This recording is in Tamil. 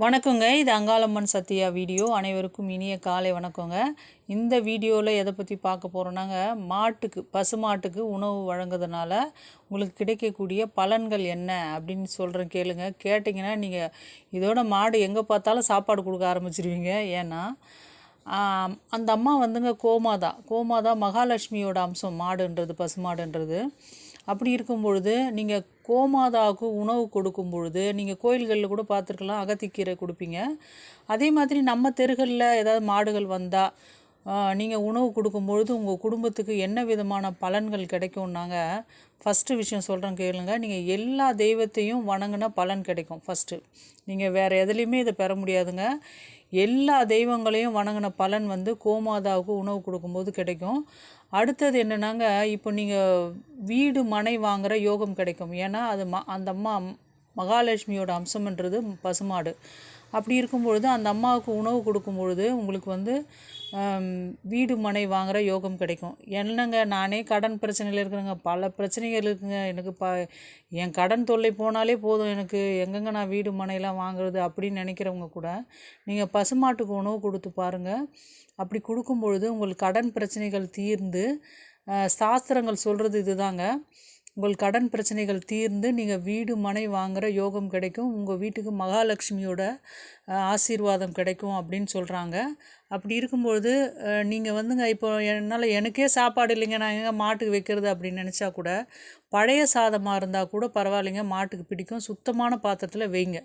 வணக்கங்க. இது அங்காளம்மன் சத்யா வீடியோ. அனைவருக்கும் இனிய காலை வணக்கங்க. இந்த வீடியோவில் எதை பற்றி பார்க்க போகிறோன்னாங்க, பசுமாட்டுக்கு உணவு வழங்குறதுனால உங்களுக்கு கிடைக்கக்கூடிய பலன்கள் என்ன அப்படின்னு சொல்கிறேன் கேளுங்க. கேட்டிங்கன்னா நீங்கள் இதோட மாடு எங்கே பார்த்தாலும் சாப்பாடு கொடுக்க ஆரம்பிச்சிருவீங்க. ஏன்னா அந்த அம்மா வந்துங்க கோமாதா மகாலட்சுமியோட அம்சம் மாடுன்றது, பசுமாடுன்றது. அப்படி இருக்கும் பொழுது நீங்கள் கோமாதாவுக்கு உணவு கொடுக்கும் பொழுது நீங்கள் கோயில்களில் கூட பார்த்துருக்கலாம், அகத்திக்கீரை கொடுப்பீங்க. அதே மாதிரி நம்ம தெருகளில் ஏதாவது மாடுகள் வந்தால் நீங்கள் உணவு கொடுக்கும்பொழுது உங்கள் குடும்பத்துக்கு என்ன விதமான பலன்கள் கிடைக்கும்னாங்க, ஃபஸ்ட்டு விஷயம் சொல்கிறேன் கேளுங்க. நீங்கள் எல்லா தெய்வத்தையும் வணங்கின பலன் கிடைக்கும். ஃபஸ்ட்டு நீங்கள் வேறு எதுலேயுமே இதை பெற முடியாதுங்க. எல்லா தெய்வங்களையும் வணங்கின பலன் வந்து கோமாதாவுக்கு உணவு கொடுக்கும்போது கிடைக்கும். அடுத்தது என்னென்னாங்க, இப்போ நீங்கள் வீடு மனை வாங்குகிற யோகம் கிடைக்கும். ஏன்னா அது அந்த அம்மா மகாலட்சுமியோட அம்சம்ன்றது பசுமாடு. அப்படி இருக்கும்பொழுது அந்த அம்மாவுக்கு உணவு கொடுக்கும் பொழுது உங்களுக்கு வந்து வீடு மனை வாங்குகிற யோகம் கிடைக்கும். என்னங்க, நானே கடன் பிரச்சனையில் இருக்கிறேங்க, பல பிரச்சனைகள் இருக்குங்க எனக்கு. என் கடன் தொல்லை போனாலே போதும் எனக்கு, எங்கெங்க நான் வீடு மனையெல்லாம் வாங்குறது அப்படின்னு நினைக்கிறவங்க கூட நீங்கள் பசுமாட்டுக்கு உணவு கொடுத்து பாருங்கள். அப்படி கொடுக்கும் பொழுது உங்களுக்கு கடன் பிரச்சனைகள் தீர்ந்து, சாஸ்திரங்கள் சொல்கிறது இதுதாங்க, உங்கள் கடன் பிரச்சனைகள் தீர்ந்து நீங்கள் வீடு மனை வாங்குகிற யோகம் கிடைக்கும். உங்கள் வீட்டுக்கு மகாலட்சுமியோட ஆசீர்வாதம் கிடைக்கும் அப்படின்னு சொல்கிறாங்க. அப்படி இருக்கும்பொழுது நீங்கள் வந்துங்க, இப்போ எனக்கே சாப்பாடு இல்லைங்க, நான் எங்கே மாட்டுக்கு வைக்கிறது அப்படின்னு நினச்சா கூட பழைய சாதமாக இருந்தால் கூட பரவாயில்லைங்க, மாட்டுக்கு பிடிக்கும். சுத்தமான பாத்திரத்தில் வைங்க.